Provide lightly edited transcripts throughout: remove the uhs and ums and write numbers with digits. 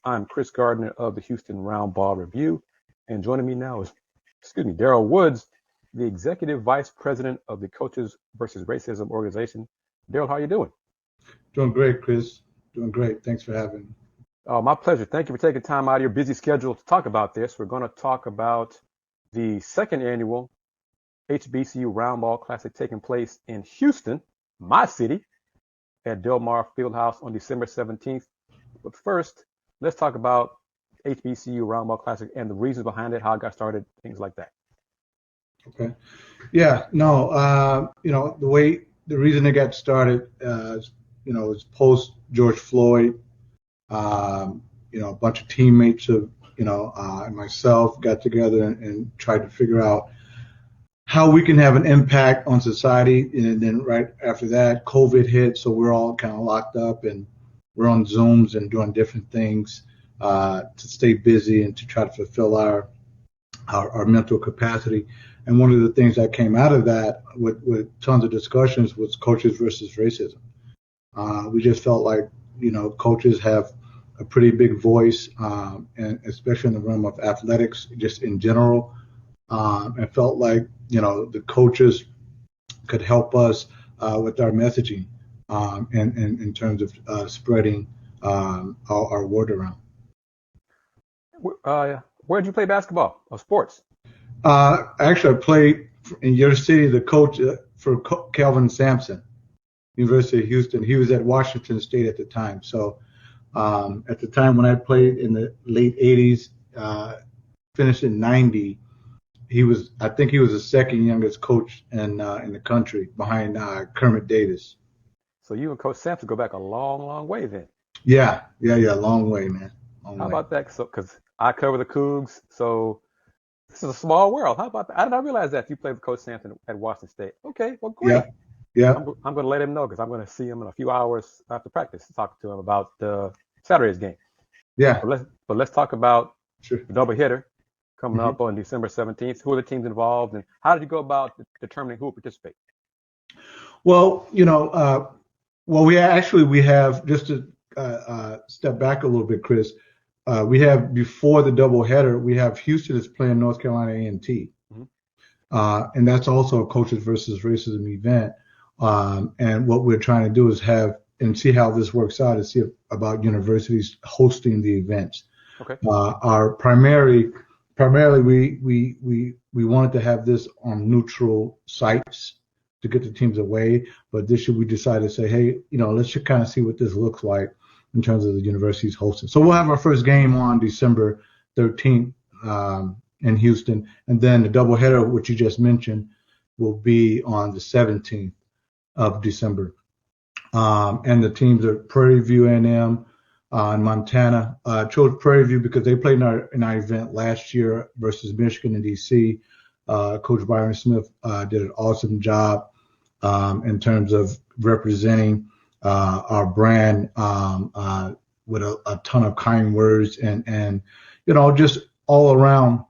I'm Chris Gardner of the Houston Roundball Review, and joining me now is, Darryl Woods, the Executive Vice President of the Coaches versus Racism organization. Darryl, how are you doing? Doing great, Chris. Doing great. Thanks for having me. My pleasure. Thank you for taking time out of your busy schedule to talk about this. We're going to talk about the second annual HBCU Roundball Classic taking place in Houston, my city, at Delmar Fieldhouse on December 17th. But first, let's talk about HBCU Roundball Classic and the reasons behind it, how it got started, things like that. Okay. Yeah. No. The reason it got started, was post George Floyd. A bunch of teammates of, and myself got together and tried to figure out how we can have an impact on society. And then right after that, COVID hit, so we're all kind of locked up and we're on Zooms and doing different things to stay busy and to try to fulfill our mental capacity. And one of the things that came out of that with tons of discussions was coaches versus racism. We just felt like, coaches have a pretty big voice, and especially in the realm of athletics, just in general. And felt like, the coaches could help us with our messaging and in terms of spreading our word around. Where did you play basketball or sports? Actually, I played in your city, the coach for Kelvin Sampson, University of Houston. He was at Washington State at the time. So at the time when I played in the late 80s, finished in 90, I think he was the second youngest coach in the country behind Kermit Davis. So you and Coach Sampson go back a long, long way then. Yeah, long way, man. How about that? So, because I cover the Cougs, so this is a small world. How about that? I did not realize that you played with Coach Sampson at Washington State. Okay, well, great. Yeah. I'm going to let him know because I'm going to see him in a few hours after practice, talk to him about Saturday's game. Yeah. But let's talk about the doubleheader coming up on December 17th. Who are the teams involved, and how did you go about determining who will participate? Well, we have, just to step back a little bit, Chris, we have, before the doubleheader, we have Houston is playing North Carolina A&T. And that's also a coaches versus racism event. And what we're trying to do is see how this works out, and see about universities hosting the events. Okay. Our primarily we wanted to have this on neutral sites to get the teams away, but this year we decided to say, hey, let's just kind of see what this looks like in terms of the universities hosting. So we'll have our first game on December 13th in Houston, and then the doubleheader, which you just mentioned, will be on the 17th of December. And the teams are Prairie View A&M in Montana. Chose Prairie View because they played in our event last year versus Michigan and DC. Coach Byron Smith did an awesome job in terms of representing our brand with a ton of kind words and just all around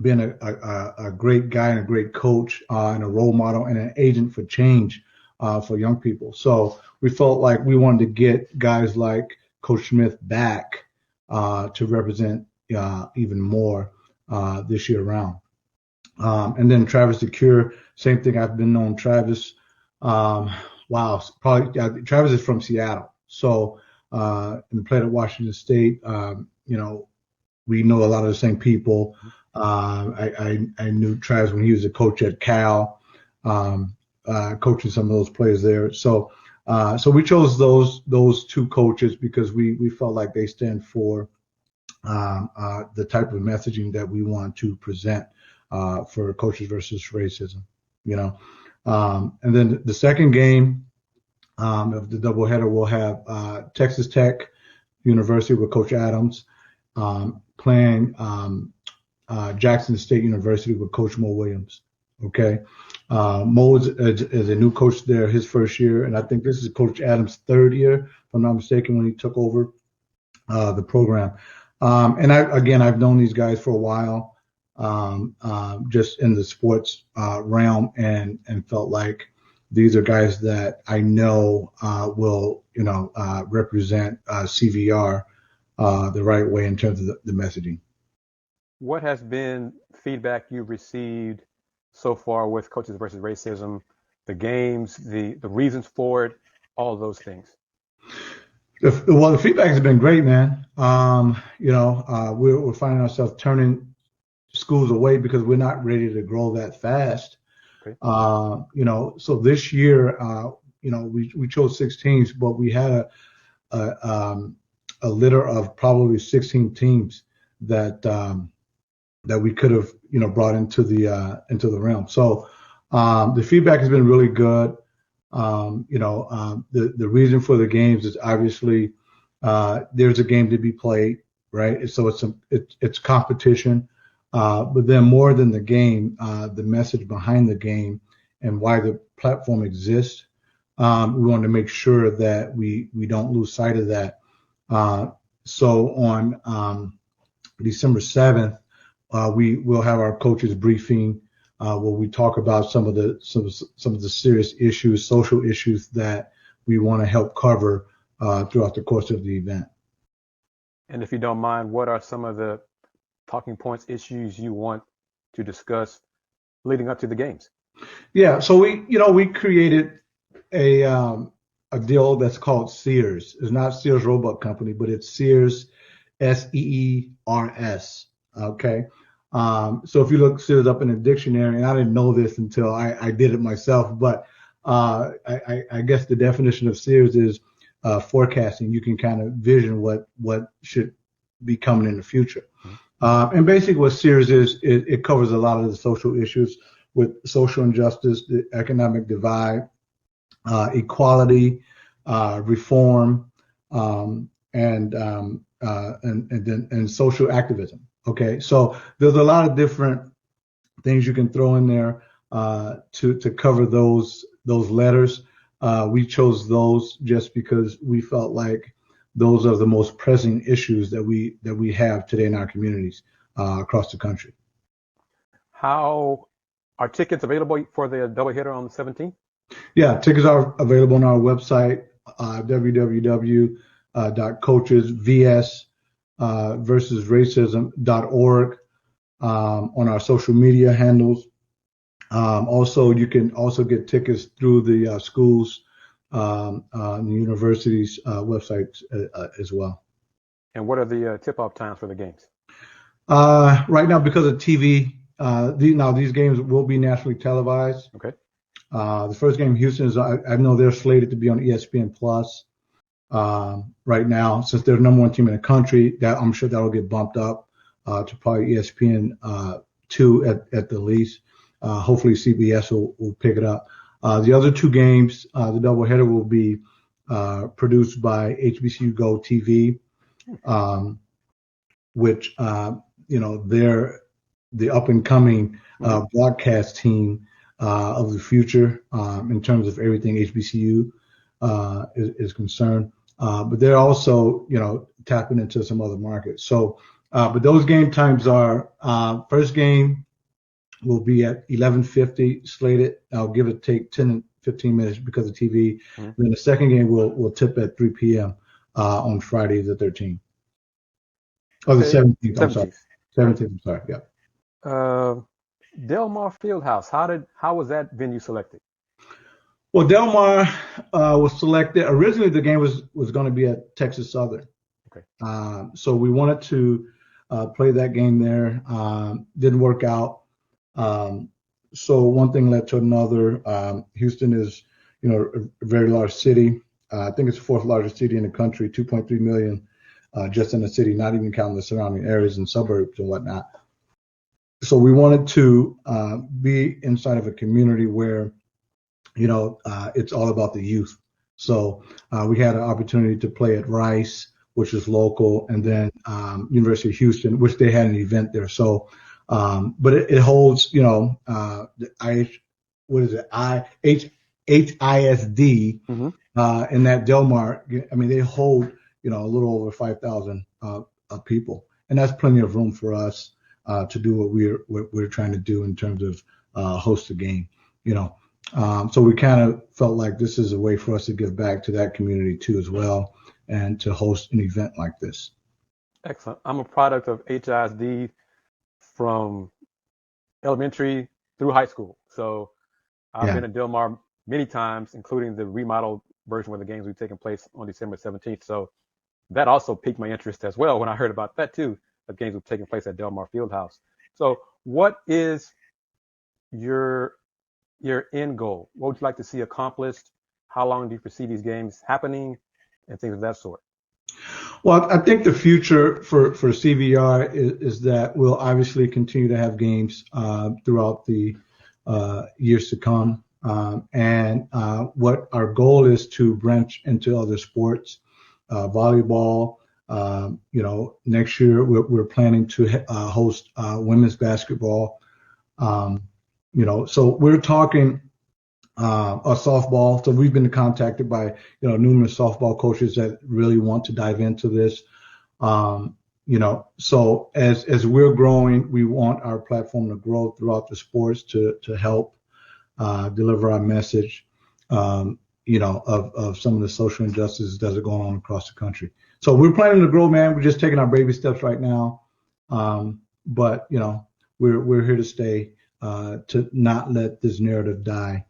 being a great guy and a great coach and a role model and an agent for change for young people. So we felt like we wanted to get guys like Coach Smith back to represent even more this year around. And then Travis DeCure, same thing. I've been known Travis. Travis is from Seattle. So and played at Washington State. We know a lot of the same people. I knew Travis when he was a coach at Cal, coaching some of those players there. So we chose those two coaches because we felt like they stand for the type of messaging that we want to present for coaches versus racism. And then the second game of the doubleheader, we'll have Texas Tech University with Coach Adams playing Jackson State University with Coach Mo Williams. Okay. Mo is a new coach there, his first year, and I think this is Coach Adams' third year, if I'm not mistaken, when he took over the program. And I've known these guys for a while, just in the sports realm, and felt like these are guys that I know will represent CVR the right way in terms of the messaging. What has been feedback you've received so far with Coaches versus Racism, the games, the reasons for it, all of those things? Well, the feedback has been great, man. We're finding ourselves turning schools away because we're not ready to grow that fast. Okay. So this year, we chose 6 teams, but we had a litter of probably 16 teams that we could have, brought into the realm. So the feedback has been really good. The reason for the games is obviously there's a game to be played, right? So it's competition, but then more than the game, the message behind the game and why the platform exists. We want to make sure that we don't lose sight of that. So on December 7th, we will have our coaches briefing where we talk about some of the serious issues, social issues that we want to help cover throughout the course of the event. And if you don't mind, what are some of the talking points, issues you want to discuss leading up to the games? Yeah, so we created a deal that's called Sears. It's not Sears Roebuck Company, but it's Sears, Seers. Okay. So if you look Sears up in a dictionary, and I didn't know this until I did it myself, but I guess the definition of Sears is forecasting. You can kind of vision what should be coming in the future. And basically what Sears is, it covers a lot of the social issues with social injustice, the economic divide, equality, reform, and social activism. Okay, so there's a lot of different things you can throw in there to cover those letters. We chose those just because we felt like those are the most pressing issues that we have today in our communities across the country. How are tickets available for the doubleheader on the 17th? Yeah, tickets are available on our website, www.coachesvs-versus-racism.org, on our social media handles. Also, you can also get tickets through the schools and the universities' websites as well. And what are the tip-off times for the games? Right now, because of TV, these games will be nationally televised. Okay. The first game, Houston, I know they're slated to be on ESPN Plus right now, since they're the number 1 team in the country. That I'm sure that will get bumped up to probably ESPN 2 at the least. Hopefully CBS will pick it up. The other 2 games, the doubleheader will be produced by HBCU Go TV, which they're the up and coming broadcast team of the future in terms of everything HBCU is concerned. But they're also, tapping into some other markets. So, but those game times are, first game will be at 11:50 slated. I'll give it take 10 and 15 minutes because of TV. And then the second game will tip at 3 p.m. On Friday the 13th. Oh, the 17th. I'm sorry. 17th. I'm sorry. Yeah. Delmar Fieldhouse. How was that venue selected? Well, Delmar was selected. Originally, the game was going to be at Texas Southern. Okay. So we wanted to play that game there. Didn't work out. So one thing led to another. Houston is, a very large city. I think it's the 4th largest city in the country, 2.3 million just in the city, not even counting the surrounding areas and suburbs and whatnot. So we wanted to be inside of a community where, it's all about the youth. So we had an opportunity to play at Rice, which is local, and then University of Houston, which they had an event there. So, but it holds, the HISD in that Delmar. I mean, they hold, a little over 5,000 people, and that's plenty of room for us to do what we're trying to do in terms of host a game, So we kind of felt like this is a way for us to give back to that community too as well, and to host an event like this. Excellent. I'm a product of HISD from elementary through high school. So I've Yeah. been to Delmar many times, including the remodeled version where the games were taking place on December 17th. So that also piqued my interest as well when I heard about that too. The games were taking place at Delmar Fieldhouse. So what is your your end goal? What would you like to see accomplished? How long do you foresee these games happening and things of that sort? Well, I think the future for CVR is that we'll obviously continue to have games throughout the years to come. And what our goal is to branch into other sports, volleyball. Next year we're planning to host women's basketball. Um, so we're talking or softball. So we've been contacted by numerous softball coaches that really want to dive into this. So as we're growing, we want our platform to grow throughout the sports to help deliver our message. Of some of the social injustices that are going on across the country. So we're planning to grow, man. We're just taking our baby steps right now. But we're here to stay, to not let this narrative die,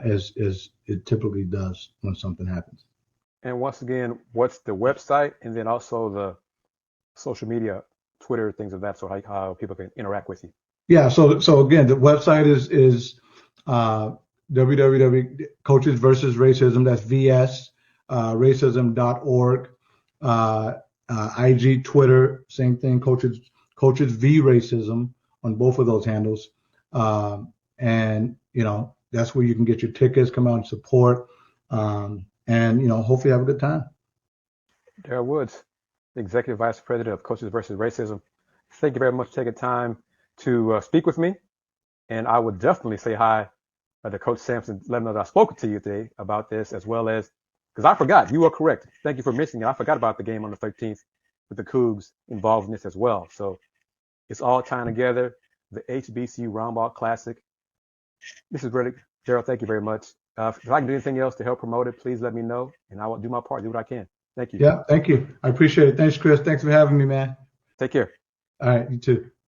as it typically does when something happens. And once again, what's the website and then also the social media, Twitter, things of that sort, how people can interact with you? Yeah. So again, the website is www coaches versus racism. That's vs racism.org. IG, Twitter, same thing. Coaches v racism on both of those handles. And that's where you can get your tickets, come out and support, and hopefully have a good time. Darryl Woods, Executive Vice President of Coaches versus Racism. Thank you very much for taking time to speak with me. And I would definitely say hi to Coach Sampson, let him know that I spoke to you today about this, as well as, because I forgot, you are correct. Thank you for mentioning it. I forgot about the game on the 13th with the Cougs involved in this as well. So it's all tying together. The HBCU Roundball Classic. This is really, Darryl, thank you very much. If I can do anything else to help promote it, please let me know, and I will do my part, do what I can. Thank you. Yeah, thank you. I appreciate it. Thanks, Chris. Thanks for having me, man. Take care. All right, you too.